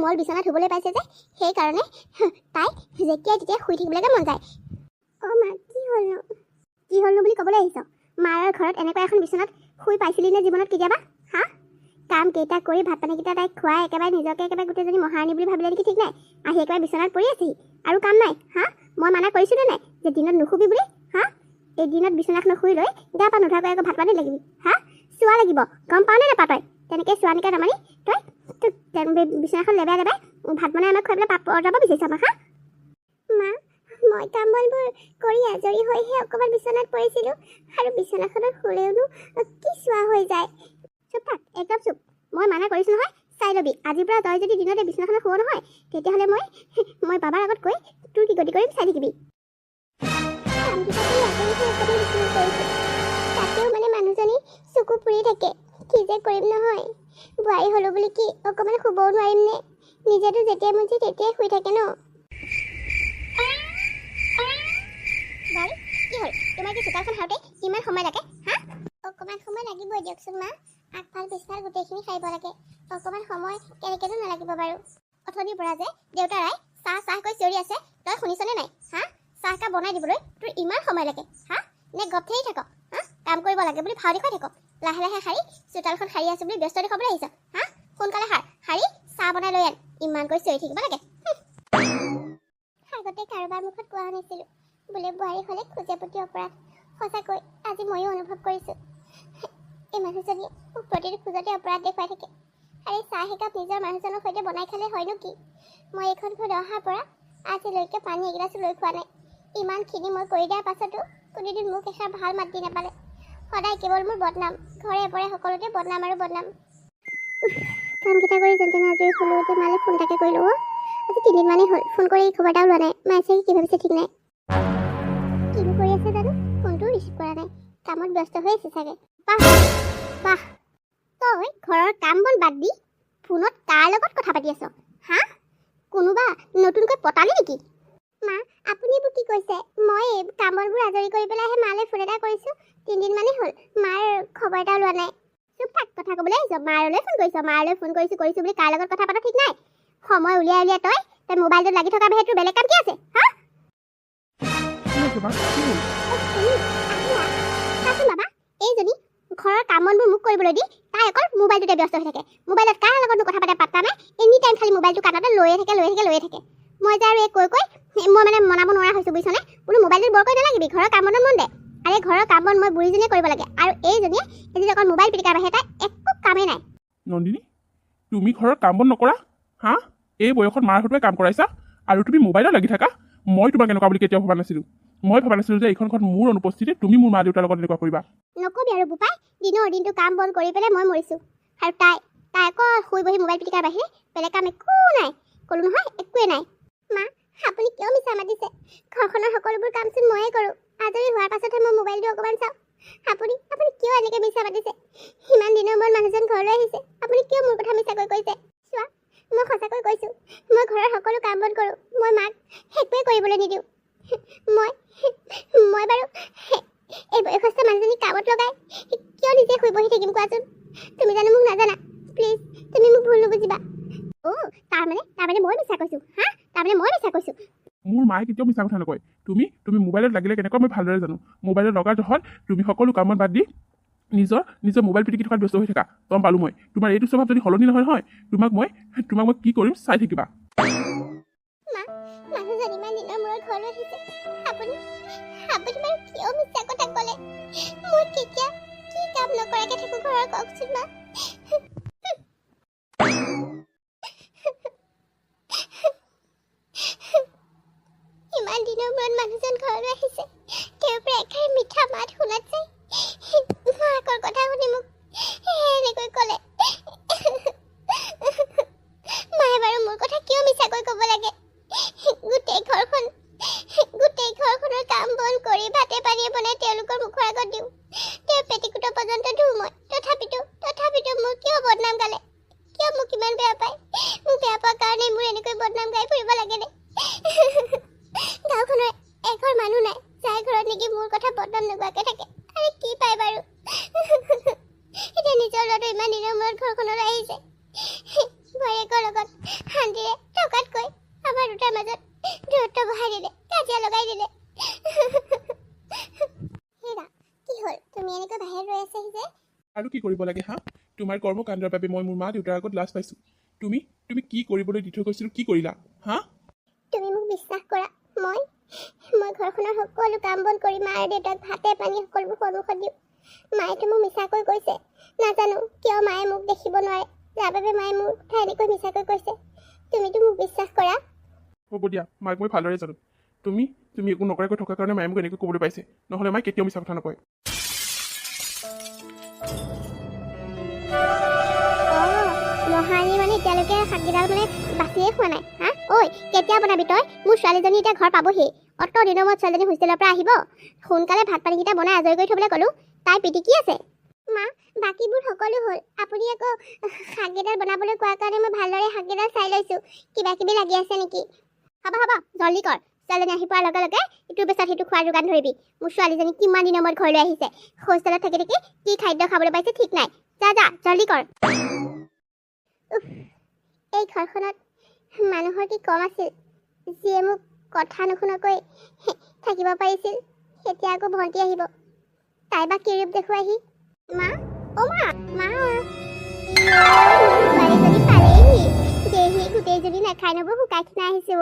কোমল বিছনাত শুবলৈ পাইছে যে সেইকাৰণে তাই যেতিয়াই তেতিয়া শুই থাকিবলৈকে মন যায়। মা কি হ'লনো বুলি ক'বলৈ আহিছ? মাৰ ঘৰত এনেকুৱা এখন বিছনাত শুই পাইছিলি নে জীৱনত কেতিয়াবা? হা, কাম কেইটা কৰি ভাত পানীকেইটা তাইক খুৱাই একেবাৰে নিজকে একেবাৰে গোটেইজনী মহাৰাণী বুলি ভাবিলে নেকি ঠিক নাই। আহি একেবাৰে বিছনাত পৰি আছেহি আৰু কাম নাই। হা, মই মানা কৰিছিলোঁ নে নাই যে দিনত নুশুবি বুলি? হা, এই দিনত বিছনাখন শুই লৈ গা পা নোধোৱাকৈ আকৌ ভাত পানী লাগিবি? হা, চোৱা লাগিব, গম পাওঁ নে নাপাওঁ তই? তেনেকৈ চোৱা নিকা নামানি তই বিছনাখন লেবাই ভাত বনাই আমাক খুৱাই পেলাই পাপ যাব বিচাৰিছ আমাক? হা, মা মই কাম বনবোৰ কৰি আজৰি হৈহে অকণমান বিছনাত পৰিছিলোঁ আৰু বিছনাখনত শুলেওনো কি চোৱা হৈ যায়। চুপ থাক, একদম চুপ। মই মানা কৰিছোঁ নহয়, চাই ল'বি। আজিৰ পৰা তই যদি দিনতে বিছনাখনত শুৱ নহয় তেতিয়াহ'লে মই বাবাৰ আগত কৈ তোৰ কি গতি কৰিম চাই থাকিবি। তাতেও মানুহজনী চকু ফুৰি থাকে। কি যে কৰিম নহয়, বোৱাৰী হ'লো বুলি কি অকণমান শুবও নোৱাৰিম নে? নিজেতো যেতিয়াই মন যায় তেতিয়াই শুই থাকে ন। কি হ'ল তোমাৰ কি চোতালখন সাৰোঁতে কিমান সময় লাগে? হা, অকণমান সময় লাগিবই দিয়কচোন মা। আগফাল পিছফাল গোটেইখিনি সাৰিব লাগে, অকণমান সময় কেনেকেনো নালাগিব বাৰু? অথনিৰ পৰা যে দেউতাৰাই চাহ কৈ চিঞৰি আছে, তই শুনিছনে নাই? হা, চাহ কাপ বনাই দিবলৈ তোৰ ইমান সময় লাগে? হা, নে গপঠেই থাক? হা, কাম কৰিব লাগে বুলি ভাও দেখুৱাই থাক? লাহে লাহে সাৰি চোতালখন সাৰি আছো বুলি ব্যস্ত দেখুৱাবলৈ আহিছ? হা, সোনকালে সাৰি চাহ বনাই লৈ আন, ইমানকৈ চিঞৰি থাকিব লাগে। আগতে কাৰোবাৰ মুখত কোৱা শুনিছিলোঁ বোলে বোৱাৰী হ'লে খোজে প্ৰতি অপৰাধ। সঁচাকৈ আজি ময়ো অনুভৱ কৰিছোঁ, এই মানুহজনীয়ে মোক প্ৰতিটো খোজতে অপৰাধ দেখুৱাই থাকে। আৰু চাহ একাপ নিজৰ মানুহজনৰ সৈতে বনাই খালে হয়নো কি? মই এইখন ঘৰত অহাৰ পৰা আজিলৈকে পানী এগিলাচো লৈ খোৱা নাই। ইমানখিনি মই কৰি দিয়াৰ পাছতো কোনোদিন মোক এষাৰ ভাল মাত দি নাপালে। সদায় কেৱল মোৰ বদনাম, ঘৰে পৰে সকলোতে বদনাম আৰু বদনাম। কামকেইটা কৰি যেন তেনে আজৰি হ'লো, যে মালে ফোন এটাকে কৰিলোঁ। আজি 3 দিনমানেই হ'ল ফোন কৰি খবৰ এটাও লোৱা নাই। মায়ে চাগে কি ভাবিছে ঠিক নাই। কিনো কৰি আছে জানো, ফোনটোও ৰিচিভ কৰা নাই। কামত ব্যস্ত হৈ আছে চাগে। বাহ, তই ঘৰৰ কাম বন বাদ দি ফোনত কাৰ লগত কথা পাতি আছ? হা, কোনোবা নতুনকৈ পতালি নেকি? মা আপুনি এইবোৰ কি কৈছে? মই কাম বনবোৰ আজৰি কৰি পেলাইহে মালৈ ফোন এটা কৰিছোঁ। 3 দিনমানেই হ'ল, মাৰ খবৰ এটাও লোৱা নাই। চুপ থাক, কথা ক'বলৈ আহিছ? মাৰলৈ ফোন কৰিছ? মাৰলৈ ফোন কৰিছোঁ বুলি কাৰ লগত কথা পাত ঠিক নাই। সময় উলিয়াই তই মোবাইলটোত লাগি থকা বাহিৰে তোৰ বেলেগ কাম কি আছে? হা, বাবা এইজনী ঘৰৰ কাম বনবোৰ মোক কৰিবলৈ দি তাই অকল মোবাইলটোতে ব্যস্ত হৈ থাকে। মোবাইলত কাৰ লগতনো কথা পাতে পাত্তা নাই। এনি টাইম খালি মোবাইলটো কাণতে লৈয়ে থাকে। মই যে আৰু এই কৈ মই মনাব নোৱাৰা হৈছোঁ বুজিছনে? বোলো মোবাইলটো বৰ কৈ নালাগিবি, ঘৰৰ কাম বনত মন দে। আৰে ঘৰৰ কাম বন মই বুঢ়ীজনীয়ে কৰিব লাগে, আৰু এইজনীয়ে এজনী অকল মোবাইল পিটিকাৰ বাহিৰে তাই একো কামেই নাই। নন্দিনী, তুমি ঘৰৰ কাম বন নকৰা? হা, এই বয়সত মাৰ হতুৱাই কাম কৰাইছা আৰু তুমি মোবাইলত লাগি থাকা? মই তোমাক এনেকুৱা বুলি কেতিয়াও ভবা নাছিলোঁ। মই ভবা নাছিলোঁ যে এইখন ঘৰত মোৰ অনুপস্থিতিত তুমি মোৰ মা দেউতাৰ লগত এনেকুৱা কৰিবা। নকবি আৰু বোপাই, দিনৰ দিনটো কাম বন কৰি পেলাই মই মৰিছোঁ, আৰু তাই অকল শুই বহি মোবাইল পিটিকাৰ বাহিৰে বেলেগ কাম একো নাই। ক'লো নহয়, একোৱেই নাই। মা আপুনি কিয় মিছা মাতিছে? ঘৰখনৰ সকলোবোৰ কামচোন ময়ে কৰোঁ। আজৰি হোৱাৰ পাছতহে মই মোবাইলটো অকণমান চাওঁ। আপুনি কিয় এনেকৈ মিছা মাতিছে? ইমান দিনৰ মূৰত মানুহজন ঘৰলৈ আহিছে, আপুনি কিয় মোৰ কথা মিছাকৈ কৈছে? চোৱা, মই সঁচাকৈ কৈছোঁ, মই ঘৰৰ সকলো কাম বন কৰোঁ। মই মাক একোৱে কৰিবলৈ নিদিওঁ। মই বাৰু এই বয়সস্থ মানুহজনী কামত লগাই কিয় নিজে শুই বহি থাকিম কোৱাচোন? তুমি জানো মোক নাজানা? প্লিজ তুমি মোক ভুল নুবুজিবা। তাৰমানে মই মিছা কৈছোঁ? হা, তাৰমানে মই মিছা কৈছোঁ? মোৰ মায়ে কেতিয়াও মিছা কথা নকয়। তুমি মোবাইলত লাগিলে কেনেকুৱা মই ভালদৰে জানো। মোবাইলত লগাৰ জহত তুমি সকলো কাম বাদ দি নিজৰ মোবাইল পিটিকি থকাত ব্যস্ত হৈ থাকা। গম পালোঁ মই। তোমাৰ এইটো স্বভাৱ যদি সলনি নহয় তোমাক মই কি কৰিম চাই থাকিবা। মানুহজন ইমান দিনৰ মূৰত ঘৰলৈ আহিছে, আপুনি বাৰু কিয় মিছা কথা ক'লে? মই কেতিয়া কি কাম নকৰাকে থাকোঁ ঘৰৰ, কওকচোন মা। ইমান দিনৰ মূৰত মানুহজন ঘৰলৈ আহিছে, তেওঁৰ পৰা এষাৰ মিঠা মাত শুনাত যায় মাকৰ কথা শুনি মোক এনেকৈ ক'লে। মায়ে বাৰু মোৰ কথা কিয় মিছাকৈ ক'ব লাগে? গোটেই ঘৰখনৰ কাম বন কৰি ভাতে পানীয়ে বনাই তেওঁলোকৰ মুখৰ আগত দিওঁ। তেওঁৰ পেটিকোটৰ পৰ্যন্ত ধুওঁ মই। তথাপিতো মোৰ কিয় বদনাম গালে? কিয় মোক ইমান বেয়া পায়? মোক বেয়া পোৱাৰ কাৰণে মোৰ এনেকৈ বদনাম গাই ফুৰিব লাগেনে? গাঁওখনৰ এঘৰ মানুহ নাই যাৰ ঘৰত নেকি মোৰ কথা বদনাম নোগোৱাকৈ থাকে। আৰে কি পায় বাৰু? এতিয়া নিজৰ ল'ৰাটো ইমান দিনৰ মূৰত ঘৰখনলৈ আহিছে, বোৱাৰীয়েকৰ লগত শান্তিৰে থকাতকৈ আমাৰ দুটাৰ মাজত দূৰত্ব বঢ়াই দিলে, কাজিয়া লগাই দিলে। হেৰা, কি হ'ল? তুমি এনেকৈ বাহিৰত ৰৈ আছাহি যে? আৰু কি কৰিব লাগে হা? তোমাৰ কৰ্মকাণ্ডৰ বাবে মই মোৰ মা দেউতাৰ আগত লাজ পাইছোঁ। তুমি তুমি কি কৰিবলৈ দি থৈ গৈছিলোঁ, কি কৰিলা হা? তুমি মোক বিশ্বাস কৰা, মই ঘৰখনৰ সকলো কাম বন কৰি মা আৰু দেউতাক ভাতে পানী সকলোবোৰ সন্মুখত দিওঁ। মায়েতো মোক মিছাকৈ কৈছে, নাজানো কিয় মায়ে মোক দেখিব নোৱাৰে, যাৰ বাবে মায়ে মোৰ কথা এনেকৈ মিছাকৈ কৈছে। তুমিতো মোক বিশ্বাস কৰা। হ'ব দিয়া, মাক মই ভালদৰে জানো। তুমি তুমি একো নকৰাকৈ থকাৰ কাৰণে মায়ে মোক এনেকৈ ক'বলৈ পাইছে, নহ'লে মায়ে কেতিয়াও মিছা কথা নকয়। মহাৰাণী মানে এতিয়ালৈকে শাককেইডাল মানে বাচিয়ে খোৱা নাই হা? ঐ, কেতিয়া বনাবি তই? মোৰ ছোৱালীজনী এতিয়া ঘৰ পাবহি। অত দিনৰ মূৰত ছোৱালীজনী হোষ্টেলৰ পৰা আহিব। সোনকালে ভাত পানীকেইটা বনাই আজৰি কৰি থ'বলৈ ক'লোঁ। তাই পিটিকি আছে। মা, বাকীবোৰ সকলো হ'ল। আপুনি আকৌ শাককেইডাল বনাবলৈ কোৱাৰ কাৰণে মই ভালদৰে শাককেইডাল চাই লৈছোঁ। কিবা কিবি লাগি আছে নেকি? হ'ব জল্দি কৰ। ছোৱালীজনী আহি পোৱাৰ লগে লগে ইটোৰ পিছত সিটো খোৱাৰ যোগান ধৰিবি। মোৰ ছোৱালীজনী কিমান দিনৰ মূৰত ঘৰলৈ আহিছে। হোষ্টেলত থাকি থাকি কি খাদ্য খাবলৈ পাইছে ঠিক নাই। যা জল্দি কৰ। এই ঘৰখনত মানুহৰ কি কম আছিল, যিয়ে মোক কথা নুশুনাকৈ থাকিব পাৰিছিল। এতিয়া আকৌ ভণ্টি আহিব, তাই বা কি ৰূপ দেখুৱাইহি। মা, অ' মা, ছোৱালীজনী পালেহি। দেহি গোটেইজনী নাখাই নব শুকাই খিনাই আহিছে।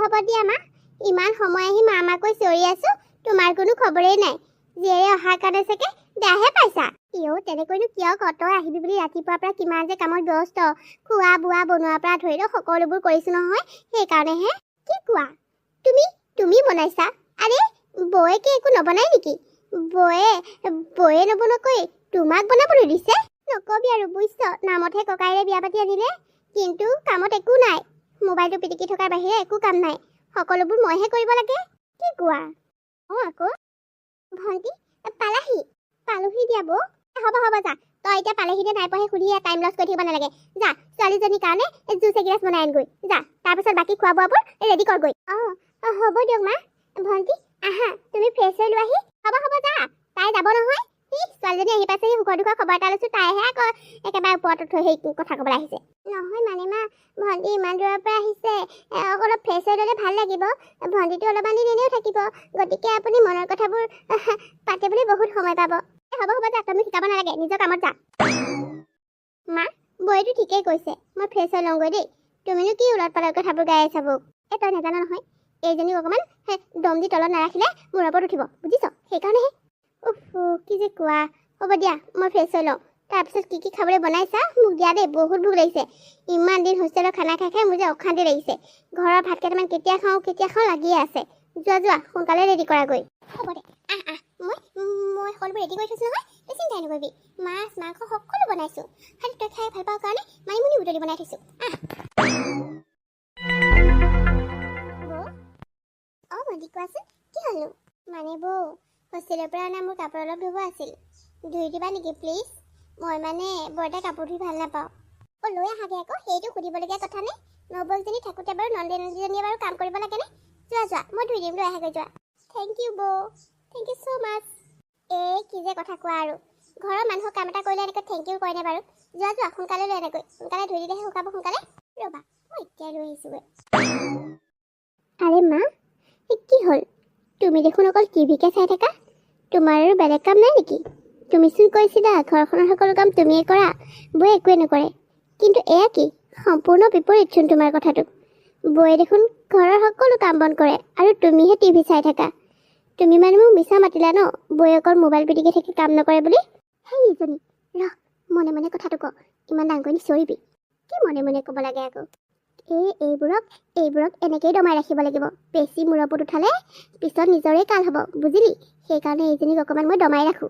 হ'ব দিয়া মা, ইমান সময় আহি মাকৈ চিঞৰি আছো, তোমাৰ কোনো খবৰেই নাই। জীয়েৰে অহাৰ কাৰণে চাগে বেয়াহে পাইছা। তেনেকৈনো কিয় কত আহিবি বুলি ৰাতিপুৱাৰ পৰা কিমান যে কামত ব্যস্ত। খোৱা বোৱা বনোৱাৰ পৰা ধৰি লওক সকলোবোৰ কৰিছো নহয়, সেইকাৰণেহে। কি কোৱা? তুমি বনাইছা? আৰে বৌয়ে কি একো নবনাই নেকি? বৌয়ে নবনাকৈ তোমাক বনাবলৈ দিছে? নকবি আৰু বুজিছ, নামতহে ককাইৰে বিয়া পাতি আনিলে, কিন্তু কামত একো নাই। মোবাইলটো পিটিকি থকাৰ বাহিৰে একো কাম নাই। সকলোবোৰ মইহে কৰিব লাগে। কি কোৱা? আকৌ ভণ্টি পালোহি দিয়া বৌ। হ'ব যা, তই এতিয়া পালেহি নে নাই পোৱাহে সুধি টাইম লছ কৰি থাকিব নালাগে। যা, ছোৱালীজনীৰ কাৰণে জুচ এগিলাচ বনাই আনগৈ। যা, তাৰপিছত বাকী খোৱা বোৱাবোৰ ৰেডি কৰগৈ। হ'ব দিয়ক মা। ভণ্টি আহা, তুমি ফ্ৰেছ হৈ লোৱাহি। হ'ব যা, তাই যাব নহয়। ছোৱালীজনী আহি পাইছেহি, সুখৰ দুখৰ খবৰ এটা লৈছোঁ। তাইহে আকৌ একেবাৰে ওপৰত থৈ সেই কথা ক'বলৈ আহিছে। নহয় মানে মা, ভণ্টি ইমান দূৰৰ পৰা আহিছে, অলপ ফ্ৰেছ হৈ ল'লে ভাল লাগিব। ভণ্টিটো অলপমান দিন এনেও থাকিব, গতিকে আপুনি মনৰ কথাবোৰ পাতিবলৈ বহুত সময় পাব। হ'ব যা, তুমি শিকাব নালাগে, নিজৰ কামত যা। মা, বৌয়েতো ঠিকেই কৈছে, মই ফ্ৰেছ হৈ লওঁগৈ দেই। তুমিনো কি উলট পালট কথাবোৰ গাই আছা বৌক? তই নাজানো নহয়, এইজনীক অকণমান দম দি তলত নাৰাখিলে মূৰৰ ওপৰত উঠিব, বুজিছ? সেইকাৰণেহে। কি যে কোৱা। হ'ব দিয়া, মই ফ্ৰেছ হৈ লওঁ। তাৰপিছত কি খাবলৈ বনাইছা মোক দিয়া দেই, বহুত ভোক লাগিছে। ইমান দিন হোষ্টেলৰ খানা খাই মোৰ যে অশান্তি লাগিছে। ঘৰৰ ভাত কেইটামান কেতিয়া খাওঁ লাগিয়ে আছে। যোৱা সোনকালে ৰেডি কৰাগৈ। হ'ব দে, মই সকলোবোৰ ৰেডি কৰি থৈছোঁ নহয়, তই চিন্তাই নকৰিবি। মাছ মাংস সকলো বনাইছোঁ। খালি তই খাই ভাল পাওঁ কাৰণে মানিমুনি বুটলি বনাই থৈছোঁ। ভণ্টি কোৱাচোন, কি হ'লনো? মানে বৌ, হোষ্টেলৰ পৰা অনা মোৰ কাপোৰ অলপ ধুব আছিল, ধুই দিবা নেকি প্লিজ? মই মানে বৰ এটা কাপোৰ ধুই ভাল নাপাওঁ। লৈ আহাগে আকৌ, সেইটো সুধিবলগীয়া কথা নে? নবৌকজনী থাকোঁতে বাৰু নন্দীজনীয়ে বাৰু কাম কৰিব লাগেনে? যোৱা, মই ধুই দিম, লৈ আহাগৈ যোৱা। থেংক ইউ বৌ, থেংক ইউ ছ' মাছ। কি যে কথা কোৱা আৰু, ঘৰৰ মানুহক কাম এটা কৰিলে এনেকৈ থেংক ইউ কয়নে বাৰু? যোৱা, সোনকালে লৈ আনাগৈ, সোনকালে ধুই দিলেহে শুকাব সোনকালে। ৰ'বা, মই এতিয়াই লৈ আহিছোঁগৈ। আৰে মা, কি হ'ল? তুমি দেখোন অকল টিভিকে চাই থাকা, তোমাৰ আৰু বেলেগ কাম নাই নেকি? তুমিচোন কৈছিলা ঘৰখনৰ সকলো কাম তুমিয়ে কৰা, বৌয়ে একোৱে নকৰে। কিন্তু এয়া কি, সম্পূৰ্ণ বিপৰীতচোন তোমাৰ কথাটো। বৌয়ে দেখোন ঘৰৰ সকলো কাম বন কৰে আৰু তুমিহে টিভি চাই থাকা। তুমি মানে মোক মিছা মাতিলা ন, বৌয়ে অকল মোবাইল পিটিকি থাকি কাম নকৰে বুলি? ইজনী মনে মনে কথাটো ক, ইমান ডাঙৰকৈ নিচিঞৰিবি। কি মনে ক'ব লাগে আকৌ? এইবোৰক এনেকেই দমাই ৰাখিব লাগিব। বেছি মূৰৰ ওপৰত উঠালে পিছত নিজৰে কাল হ'ব, বুজিলি? সেইকাৰণে এইজনীক অকণমান মই দমাই ৰাখোঁ।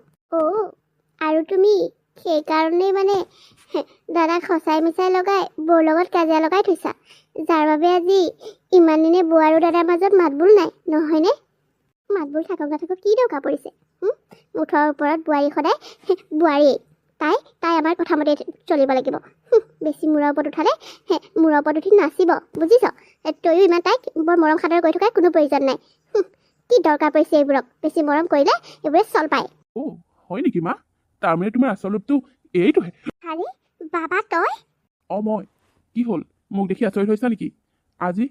আৰু তুমি সেইকাৰণেই মানে দাদাক সঁচাই মিছাই লগাই বৌৰ লগত কাজিয়া লগাই থৈছা, যাৰ বাবে আজি ইমান দিনে বৌ আৰু দাদাৰ মাজত মাতবোল নাই, নহয়নে? মাতবোল থাকক নাথাকক কি দৰকাৰ পৰিছে? মুঠৰ ওপৰত বোৱাৰী সদায় বোৱাৰীয়েই। তাই আমাৰ কথা মতে চলিব লাগিব। বেছি মূৰৰ ওপৰত উঠালে মূৰৰ ওপৰত উঠি নাচিব, বুজিছ? তয়ো ইমান তাইক বৰ মৰম সাদৰ কৰি থকাৰ কোনো প্ৰয়োজন নাই। কি দৰকাৰ পৰিছে এইবোৰক? বেছি মৰম কৰিলে এইবোৰে চল পায়। হয় নেকি মা? তাৰমানে তোমাৰ আচল ৰূপটো এইটোহে? আৰে বাবা তই? মই কি হ'ল মোক দেখি আচৰিত হৈছা নেকি আজি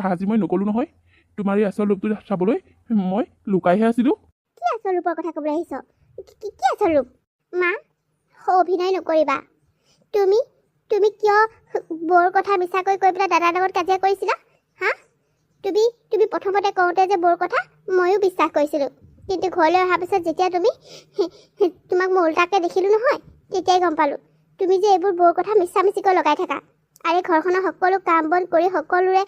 আজি মই নক'লোঁ নহয় তোমাৰ এই আচল ৰূপটো চাবলৈ মই লুকাইহে আছিলোঁ কি আচল ৰূপৰ কথা ক'বলৈ আহিছ কি আচল ৰূপ মা অভিনয় নকৰিবা তুমি তুমি কিয় বৰ কথা মিছাকৈ কৈ পেলাই দাদাৰ লগত কাজিয়া কৰিছিলা হা তুমি প্ৰথমতে কওঁতে যে বৰ কথা ময়ো বিশ্বাস কৰিছিলোঁ কিন্তু ঘৰলৈ অহাৰ পিছত যেতিয়া তোমাক মই উল্টাকৈ দেখিলোঁ নহয় তেতিয়াই গম পালোঁ তুমি যে এইবোৰ বৰ কথা মিছামিছিকৈ লগাই থাকা আৰু ঘৰখনৰ সকলো কাম বন কৰি সকলোৰে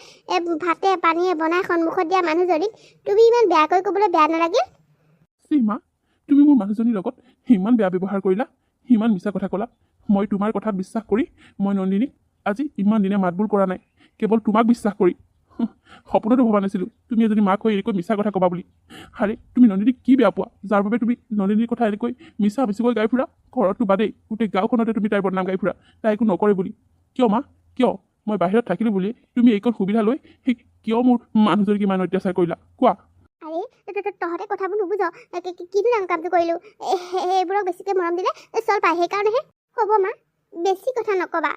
ভাতে পানীয়ে বনাই সন্মুখত দিয়া মানুহজনীক তুমি ইমান বেয়াকৈ ক'বলৈ বেয়া নালাগিল সীমা তুমি মোৰ মানুহজনীৰ লগত ইমান বেয়া ব্যৱহাৰ কৰিলা ইমান মিছা কথা ক'লা মই তোমাৰ কথাত বিশ্বাস কৰি মই নন্দিনীক আজি ইমান দিনে মাতবোল কৰা নাই কেৱল তোমাক বিশ্বাস কৰি সপোনতো ভবা নাছিলোঁ তুমি এজনী মাক হৈ এনেকৈ মিছা কথা ক'বা বুলি আৰে তুমি নন্দিনীক কি বেয়া পোৱা যাৰ বাবে তুমি নন্দিনীৰ কথা এনেকৈ মিছা মিছিকৈ গাই ফুৰা ঘৰততো বাদেই গোটেই গাঁওখনতে তুমি তাইৰ বদনাম গাই ফুৰা তাই একো নকৰে বুলি কিয় মা কিয় মই বাহিৰত থাকিলোঁ বুলি তুমি এইকণ সুবিধা লৈ কিয় মোৰ মানুহজনীক ইমান অত্যাচাৰ কৰিলা কোৱা আৰে তহঁতে কথাবোৰ নুবুজ কিনো ডাঙৰ কামটো কৰিলোঁ এইবোৰক বেছিকৈ মৰম দিলে চল পায় সেইকাৰণেহে হ'ব মা বেছি কথা নক'বা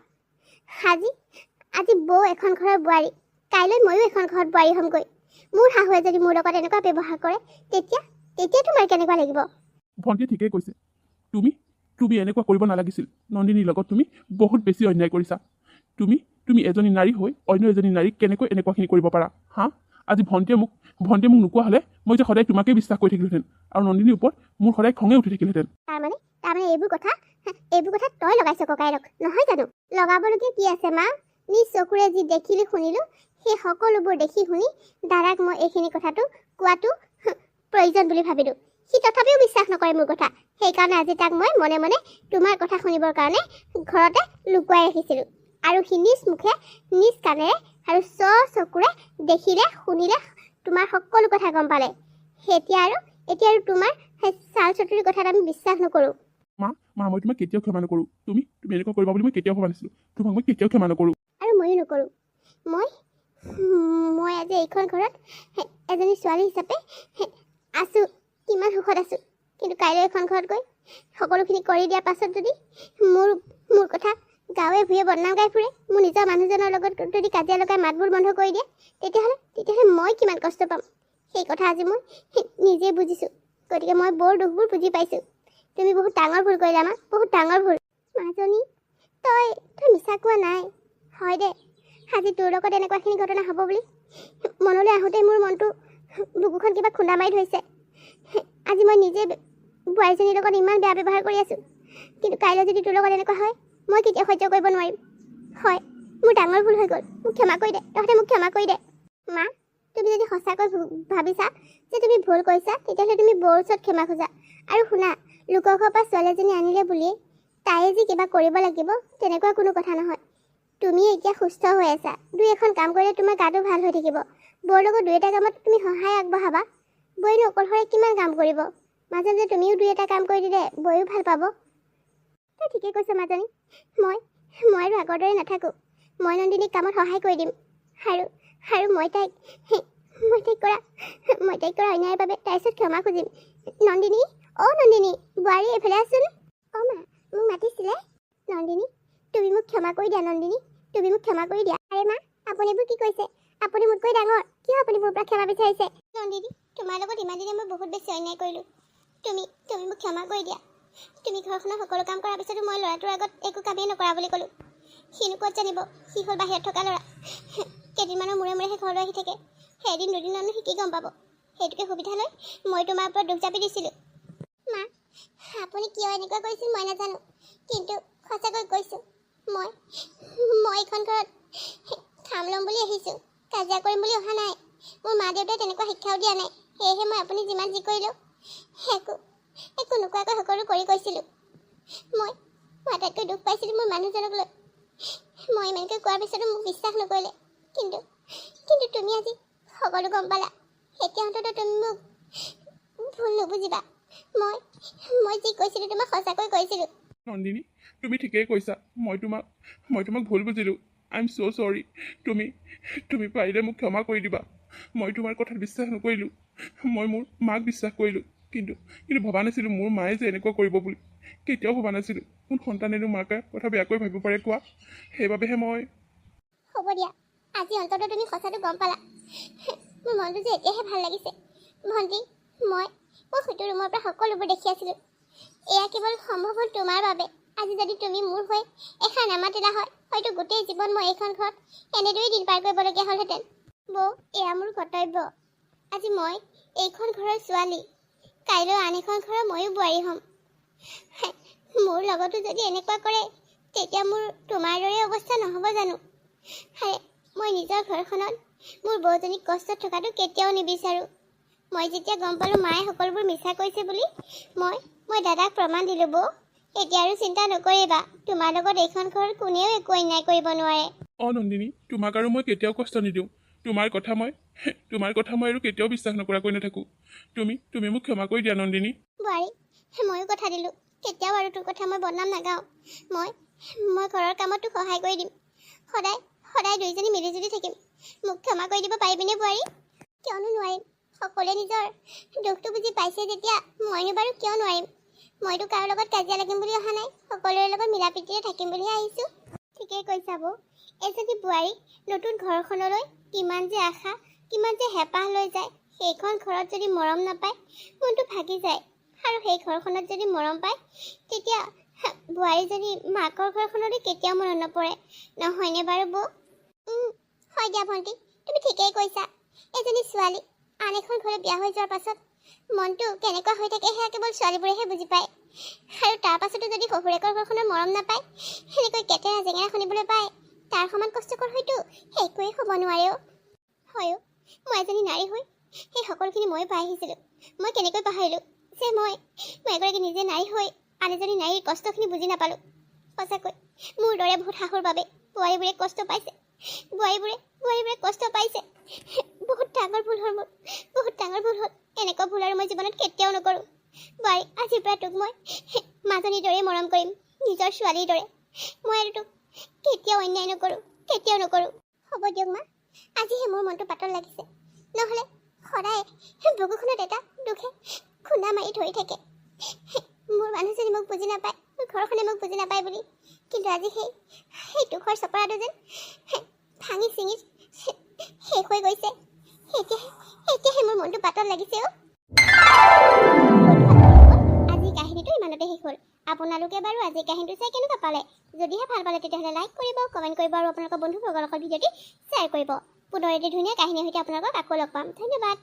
আজি বৌ এখন ঘৰৰ বোৱাৰী কাইলৈ ময়ো এখন ঘৰত বোৱাৰী হ'মগৈ মোৰ শাহুৱে যদি মোৰ লগত এনেকুৱা ব্যৱহাৰ কৰে তেতিয়া তোমাৰ কেনেকুৱা লাগিব ভণ্টিয়ে ঠিকেই কৈছে তুমি এনেকুৱা কৰিব নালাগিছিল নন্দিনীৰ লগত তুমি বহুত বেছি অন্যায় কৰিছা তুমি এজনী নাৰী হৈ অন্য এজনী নাৰীক কেনেকৈ এনেকুৱাখিনি কৰিব পাৰা হা আজি ভণ্টিয়ে মোক নোকোৱা হ'লে মই যে সদায় তোমাকেই বিশ্বাস কৰি থাকিলোহেঁতেন আৰু নন্দিনীৰ ওপৰত মোৰ সদায় খঙে উঠি থাকিলহেঁতেন তাৰমানে এইবোৰ কথা তই লগাইছ ককাইৰক নহয় জানো লগাবলগীয়া কি আছে মা নিজ চকুৰে যি দেখিলোঁ শুনিলোঁ সেই সকলোবোৰ দেখি শুনি দাদাক মই এইখিনি কথাটো কোৱাটো প্ৰয়োজন বুলি ভাবিলোঁ সি তথাপিও বিশ্বাস নকৰে মোৰ কথা সেইকাৰণে আজি তাক মই মনে মনে তোমাৰ কথা শুনিবৰ কাৰণে ঘৰতে লুকুৱাই ৰাখিছিলোঁ আৰু সি নিজ মুখে নিজ কাণেৰে আৰু চকুৰে দেখিলে শুনিলে তোমাৰ সকলো কথা গম পালে এতিয়া আৰু তোমাৰ সেই চাল চতুৰি কথাত আমি বিশ্বাস নকৰোঁ মা মই তোমাক কেতিয়াও ক্ষমা নকৰোঁ তুমি এনেকুৱা কৰিবা বুলি মই কেতিয়াও ভবা নাছিলোঁ তোমাক মই কেতিয়াও ক্ষমা নকৰোঁ আৰু ময়ো নকৰোঁ মই আজি এইখন ঘৰত এজনী ছোৱালী হিচাপে আছোঁ কিমান সুখত আছোঁ কিন্তু কাইলৈ এখন ঘৰত গৈ সকলোখিনি কৰি দিয়াৰ পাছত যদি মোৰ কথা গাঁৱে ভূঞে বদনাম গাই ফুৰে মোৰ নিজৰ মানুহজনৰ লগত যদি কাজিয়া লগাই মাতবোৰ বন্ধ কৰি দিয়ে তেতিয়াহ'লে মই কিমান কষ্ট পাম সেই কথা আজি মই নিজেই বুজিছোঁ গতিকে মই বৰ দুখবোৰ বুজি পাইছোঁ তুমি বহুত ডাঙৰ ভুল কৰিলা মা বহুত ডাঙৰ ভুল মাজনী তই মিছা কোৱা নাই হয় দে আজি তোৰ লগত এনেকুৱাখিনি ঘটনা হ'ব বুলি মনলৈ আহোঁতেই মোৰ মনটো বুকুখন কিবা খুন্দা মাৰি ধৰিছে আজি মই নিজে বোৱাৰীজনীৰ লগত ইমান বেয়া ব্যৱহাৰ কৰি আছোঁ কিন্তু কাইলৈ যদি তোৰ লগত এনেকুৱা হয় মই কেতিয়াও সহ্য কৰিব নোৱাৰিম হয় মোৰ ডাঙৰ ভুল হৈ গ'ল মোক ক্ষমা কৰি দে তহঁতে মোক ক্ষমা কৰি দে মা তুমি যদি সঁচাকৈ ভাবিছা যে তুমি ভুল কৰিছা তেতিয়াহ'লে তুমি বৌৰ ওচৰত ক্ষমা খোজা আৰু শুনা লোকৰ ঘৰৰ পৰা ছোৱালী এজনী আনিলে বুলিয়ে তাইয়ে যি কিবা কৰিব লাগিব তেনেকুৱা কোনো কথা নহয় তুমি এতিয়া সুস্থ হৈ আছা দুই এখন কাম কৰিলে তোমাৰ গাটো ভাল হৈ থাকিব বৌৰ লগত দুই এটা কামত তুমি সহায় আগবঢ়াবা বৌয়েনো অকলশৰে কিমান কাম কৰিব মাজে মাজে তুমিও দুই এটা কাম কৰি দিলে বৌও ভাল পাব তই ঠিকেই কৈছ মাজনী মই আৰু আগৰ দৰে নাথাকোঁ মই নন্দিনীক কামত সহায় কৰি দিম আৰু মই তাইক কৰা অন্যায়ৰ বাবে তাইৰ ওচৰত ক্ষমা খুজিম নন্দিনী নন্দিনী বোৱাৰী এইফালে আছোন মা মোক মাতিছিলে নন্দিনী তুমি মোক ক্ষমা কৰি দিয়া নন্দিনী তুমি মোক ক্ষমা কৰি দিয়া আৰে মা আপুনিবোৰ কি কৈছে আপুনি মোতকৈ ডাঙৰ কিয় আপুনি মোৰ পৰা ক্ষমা বিচাৰিছে নন্দিনী তোমাৰ লগত ইমান দিনে মই বহুত বেছি অন্যায় কৰিলোঁ তুমি মোক ক্ষমা কৰি দিয়া তুমি ঘৰখনৰ সকলো কাম কৰাৰ পিছতো মই ল'ৰাটোৰ আগত একো কামেই নকৰা বুলি ক'লোঁ সিনো ক'ত জানিব সি হ'ল বাহিৰত থকা ল'ৰা কেইদিনমানৰ মূৰে ঘৰলৈ আহি থাকে সেই এদিন দুদিনমানো শিকি গম পাব সেইটোকে সুবিধা লৈ মই তোমাৰ ওপৰত দুখ জাপি দিছিলোঁ মা আপুনি কিয় এনেকুৱা কৰিছিল মই নাজানো কিন্তু সঁচাকৈ কৈছোঁ মই এইখন ঘৰত কাম ল'ম বুলি আহিছোঁ কাজিয়া কৰিম বুলি অহা নাই মোৰ মা দেউতাই তেনেকুৱা শিক্ষাও দিয়া নাই সেয়েহে মই আপুনি যিমান যি কৰিলোঁ একো নোকোৱাকৈ সকলো কৰি গৈছিলোঁ মই আটাইতকৈ দুখ পাইছিলোঁ মোৰ মানুহজনক লৈ মই ইমানকৈ কোৱাৰ পিছতো মোক বিশ্বাস নকৰিলে কিন্তু তুমি আজি সকলো গম পালা এতিয়া অন্ততঃ তুমি মোক ভুল নুবুজিবা মই যি কৈছিলোঁ তোমাক সঁচাকৈ কৈছিলোঁ নন্দিনী তুমি ঠিকেই কৈছা মই তোমাক ভুল বুজিলোঁ আই এম ছ' চৰি তুমি পাৰিলে মোক ক্ষমা কৰি দিবা মই তোমাৰ কথাত বিশ্বাস নকৰিলোঁ মই মোৰ মাক বিশ্বাস কৰিলোঁ কিন্তু ভবা নাছিলোঁ মোৰ মায়ে যে এনেকুৱা কৰিব বুলি কেতিয়াও ভবা নাছিলোঁ কোন সন্তানেনো মাকে কথা বেয়াকৈ ভাবিব পাৰে কোৱা সেইবাবেহে মই হ'ব দিয়া, আজি অন্ততঃ তুমি সঁচাটো গম পালা। মোৰ মনটো যে এতিয়াহে ভাল লাগিছে। ভণ্টি, মই সেইটো ৰুমৰ পৰা সকলোবোৰ দেখি আছিলোঁ। এয়া কেৱল সম্ভৱ হ'ল তোমাৰ বাবে। আজি যদি তুমি মোৰ হৈ এষাৰ নামাতিলা হয়, হয়তো গোটেই জীৱন মই এইখন ঘৰত এনেদৰেই দিন পাৰ কৰিবলগীয়া হ'লহেঁতেন। বৌ, এয়া মোৰ কৰ্তব্য। আজি মই এইখন ঘৰৰ ছোৱালী, কাইলৈ আন এখন ঘৰৰ ময়ো বোৱাৰী হ'ম। মোৰ লগতো যদি এনেকুৱা কৰে, তেতিয়া মোৰ তোমাৰ দৰে অৱস্থা নহ'ব জানো? মই নিজৰ ঘৰখনত মোৰ বৌজনীক কষ্টত থকাটো কেতিয়াও নিবিচাৰোঁ। মই যেতিয়া গম পালোঁ মায়ে সকলোবোৰ মিছা কৈছে বুলি, মই দাদাক প্ৰমাণ দিলোঁ। বৌ, এতিয়া আৰু চিন্তা নকৰিবা। তোমাৰ লগত এইখন ঘৰত কোনেও একো অন্যায় কৰিব নোৱাৰে। নন্দিনী, তোমাক আৰু মই কেতিয়াও কষ্ট নিদিওঁ। তোমাৰ কথা মই আৰু কেতিয়াও বিশ্বাস নকৰাকৈ নাথাকোঁ। তুমি মোক ক্ষমা কৰি দিয়া নন্দিনী। বোৱাৰী, ময়ো কথা দিলোঁ, কেতিয়াও আৰু তোৰ কথা মই বদনাম নাগাওঁ। মই ঘৰৰ কামত তোক সহায় কৰি দিম। সদায় দুইজনী মিলিজুলি থাকিম। মোক ক্ষমা কৰি দিব পাৰিবিনে বোৱাৰী? কিয়নো নোৱাৰিম। সকলোৱে নিজৰ দুখটো বুজি পাইছে যেতিয়া মইনো বাৰু কিয় নোৱাৰিম? মইতো কাৰো লগত কাজিয়া লাগিম বুলি অহা নাই, সকলোৰে লগত মিলা প্ৰীতিৰে থাকিম বুলিহে আহিছোঁ। ঠিকেই কৈছা বৌ। এজনী বোৱাৰী নতুন ঘৰখনলৈ কিমান যে আশা, কিমান যে হেঁপাহ লৈ যায়। সেইখন ঘৰত যদি মৰম নাপায়, মনটো ভাগি যায়। আৰু সেই ঘৰখনত যদি মৰম পায়, তেতিয়া বোৱাৰীজনী মাকৰ ঘৰখনলৈ কেতিয়াও মনত নপৰে, নহয়নে বাৰু বৌ? হয় দিয়া ভণ্টি, তুমি ঠিকেই কৈছা। এজনী ছোৱালী আন এখন ঘৰত বিয়া হৈ যোৱাৰ পাছত মনটো কেনেকুৱা হৈ থাকে সেয়া কেৱল ছোৱালীবোৰেহে বুজি পায়। আৰু তাৰ পাছতো যদি শহুৰেকৰ ঘৰখনৰ মৰম নাপায়, সেনেকৈ কেটেৰা জেঙেৰা শুনিবলৈ পায়, তাৰ সমান কষ্টকৰ হয়তো একোৱেই হ'ব নোৱাৰেও। হয়ো, মই এজনী নাৰী হৈ সেই সকলোখিনি ময়ো পাই আহিছিলোঁ। মই কেনেকৈ পাহৰিলোঁ যে মই এগৰাকী নিজে নাৰী হৈ আন এজনী নাৰীৰ কষ্টখিনি বুজি নাপালোঁ। সঁচাকৈ মোৰ দৰে বহুত শাহুৰ বাবে বোৱাৰীবোৰে কষ্ট পাইছে। বোৱাৰীবোৰে কষ্ট পাইছে। বহুত ডাঙৰ ভুল হ'ল মোৰ, বহুত ডাঙৰ ভুল হ'ল। এনেকুৱা ভুল আৰু মই জীৱনত কেতিয়াও নকৰোঁ। বোৱাৰী, আজিৰ পৰা তোক মই মাজনীৰ দৰে মৰম কৰিম, নিজৰ ছোৱালীৰ দৰে। মই আৰু তোক কেতিয়াও অন্যায় নকৰোঁ, কেতিয়াও নকৰোঁ। হ'ব দিয়ক মা, আজিহে মোৰ মনটো পাতল লাগিছে। নহ'লে সদায় বুকুখনত এটা দুখে খুন্দা মাৰি ধৰি থাকে। মোৰ মানুহজনী মোক বুজি নাপায়, মোৰ ঘৰখনে মোক বুজি নাপায় বুলি। কিন্তু আজি সেই দুখৰ চপৰাটো যেন ভাঙি চিঙি শেষ হৈ গৈছে। এতিয়াহে মোৰ মনটো পাতল লাগিছে। আজিৰ কাহিনীটো ইমানতে শেষ হ'ল। আপোনালোকে বাৰু আজিৰ কাহিনীটো চাই কেনেকুৱা পালে? যদিহে ভাল পালে তেতিয়াহ'লে লাইক কৰিব, কমেণ্ট কৰিব আৰু আপোনালোকৰ বন্ধুবৰ্গৰ লগত ভিডিঅ'টি শ্বেয়াৰ কৰিব। পুনৰ এটি ধুনীয়া কাহিনীৰ সৈতে আপোনালোকক আকৌ লগ পাম। ধন্যবাদ।